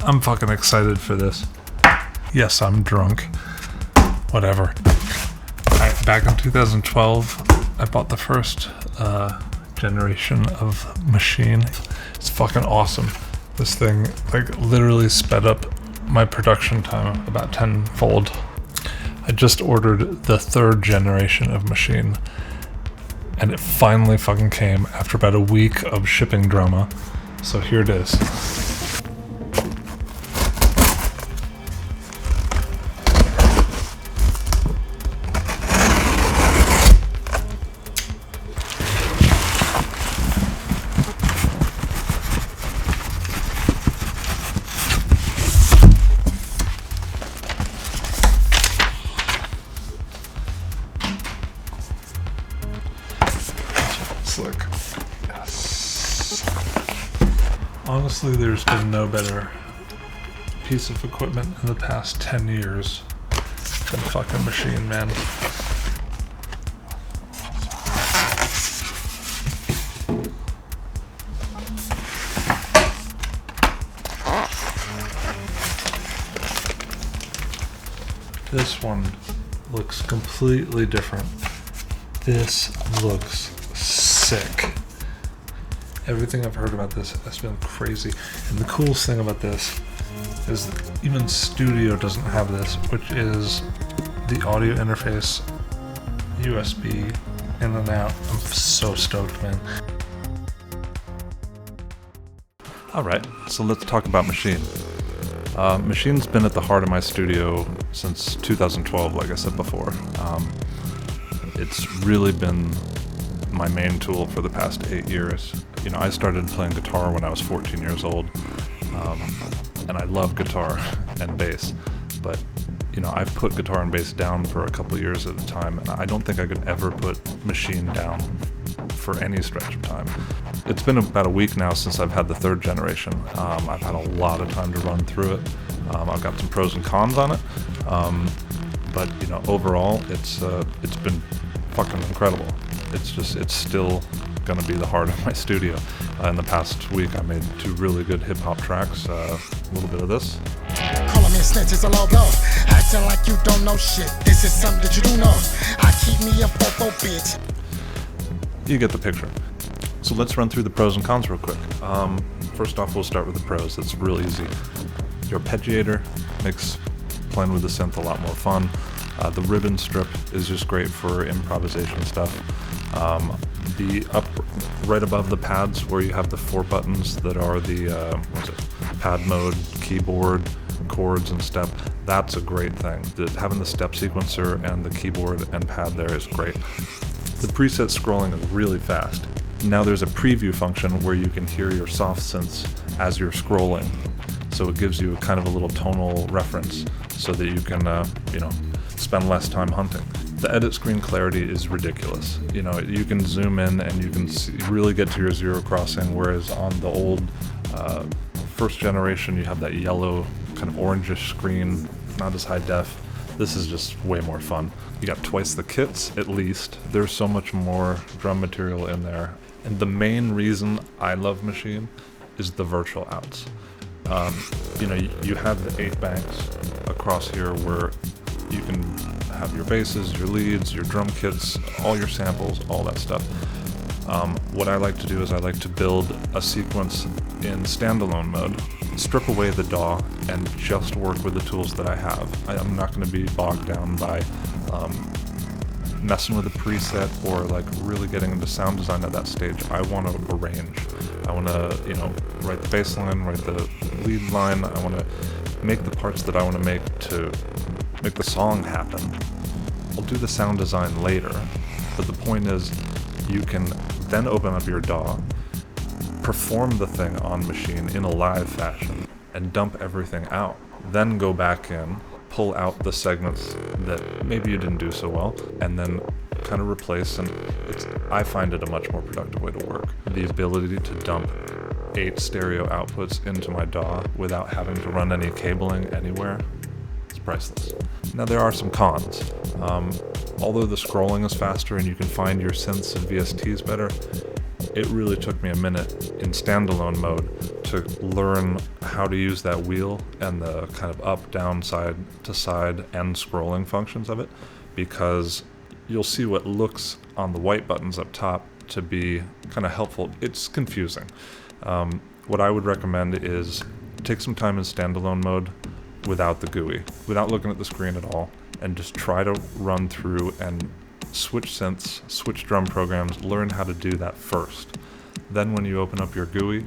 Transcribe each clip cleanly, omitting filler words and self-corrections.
I'm fucking excited for this. Yes, I'm drunk. Whatever. Back in 2012, I bought the first generation of Maschine. It's fucking awesome. This thing like literally sped up my production time about tenfold. I just ordered the third generation of Maschine, and it finally fucking came after about a week of shipping drama. So here it is. Slick. Yes. Honestly, there's been no better piece of equipment in the past 10 years than fucking Maschine, man. This one looks completely different. This looks sick. Everything I've heard about this has been crazy. And the coolest thing about this is that even Studio doesn't have this, which is the audio interface, USB in and out. I'm so stoked, man. Alright, so let's talk about Maschine. Machine's been at the heart of my studio since 2012, like I said before. It's really been my main tool for the past 8 years. You know, I started playing guitar when I was 14 years old, and I love guitar and bass, but you know, I've put guitar and bass down for a couple years at a time, and I don't think I could ever put Maschine down for any stretch of time. It's been about a week now since I've had the third generation. I've had a lot of time to run through it. I've got some pros and cons on it, but you know, overall, it's been fucking incredible. It's still gonna be the heart of my studio. In the past week, I made 2 really good hip-hop tracks. A little bit of this. Calling me a snitch is a low blow. Acting like you don't know shit. This is something that you do know. I keep me a fofo bitch. You get the picture. So let's run through the pros and cons real quick. First off, we'll start with the pros. That's real easy. Your arpeggiator makes playing with the synth a lot more fun. The ribbon strip is just great for improvisation stuff. The up right above the pads where you have the 4 buttons that are the pad mode, keyboard, chords, and step. That's a great thing. Having the step sequencer and the keyboard and pad there is great. The preset scrolling is really fast. Now there's a preview function where you can hear your soft synths as you're scrolling. So it gives you kind of a little tonal reference so that you can, you know, spend less time hunting. The edit screen clarity is ridiculous. You know, you can zoom in and you can really get to your zero crossing, whereas on the old first generation, you have that yellow, kind of orangish screen, not as high def. This is just way more fun. You got twice the kits, at least. There's so much more drum material in there. And the main reason I love Maschine is the virtual outs. You know, you have the 8 banks across here where you can have your basses, your leads, your drum kits, all your samples, all that stuff. What I like to do is I like to build a sequence in standalone mode, strip away the DAW, and just work with the tools that I have. I'm not going to be bogged down by messing with a preset or like really getting into sound design at that stage. I want to arrange. I want to, you know, write the bass line, write the lead line. I want to make the parts that I want to make the song happen. I'll do the sound design later, but the point is you can then open up your DAW, perform the thing on Maschine in a live fashion, and dump everything out. Then go back in, pull out the segments that maybe you didn't do so well, and then kind of replace, and I find it a much more productive way to work. The ability to dump 8 stereo outputs into my DAW without having to run any cabling anywhere, it's priceless. Now there are some cons. Although the scrolling is faster and you can find your synths and VSTs better, it really took me a minute in standalone mode to learn how to use that wheel and the kind of up, down, side to side and scrolling functions of it, because you'll see what looks on the white buttons up top to be kind of helpful. It's confusing. What I would recommend is take some time in standalone mode without the GUI, without looking at the screen at all, and just try to run through and switch synths, switch drum programs, learn how to do that first. Then when you open up your GUI,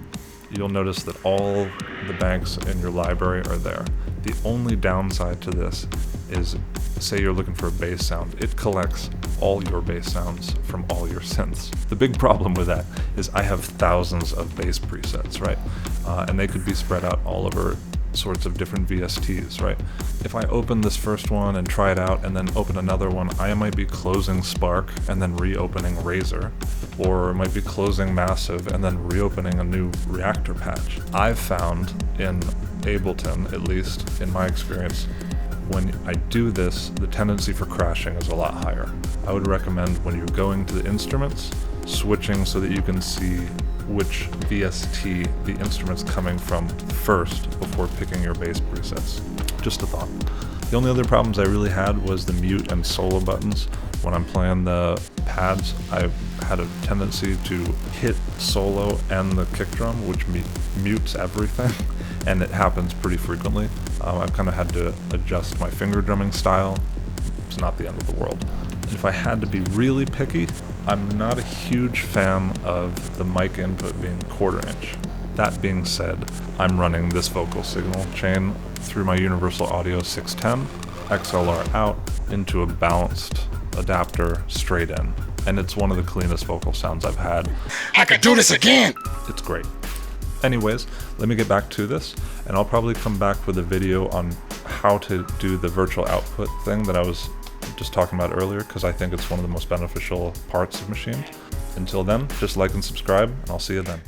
you'll notice that all the banks in your library are there. The only downside to this is, say you're looking for a bass sound, it collects all your bass sounds from all your synths. The big problem with that is I have thousands of bass presets, right? And they could be spread out all over sorts of different VSTs, right? If I open this first one and try it out and then open another one, I might be closing Spark and then reopening Razor, or it might be closing Massive and then reopening a new Reactor patch. I've found in Ableton, at least in my experience, when I do this, the tendency for crashing is a lot higher. I would recommend when you're going to the instruments, switching so that you can see which VST the instrument's coming from first before picking your bass presets. Just a thought. The only other problems I really had was the mute and solo buttons. When I'm playing the pads, I had a tendency to hit solo and the kick drum, which mutes everything, and it happens pretty frequently. I've kind of had to adjust my finger drumming style. It's not the end of the world. If I had to be really picky, I'm not a huge fan of the mic input being 1/4 inch. That being said, I'm running this vocal signal chain through my Universal Audio 610, XLR out into a balanced adapter straight in. And it's one of the cleanest vocal sounds I've had. I could do this again. It's great. Anyways, let me get back to this, and I'll probably come back with a video on how to do the virtual output thing that I was just talking about earlier, because I think it's one of the most beneficial parts of Maschine. Until then, just like and subscribe, and I'll see you then.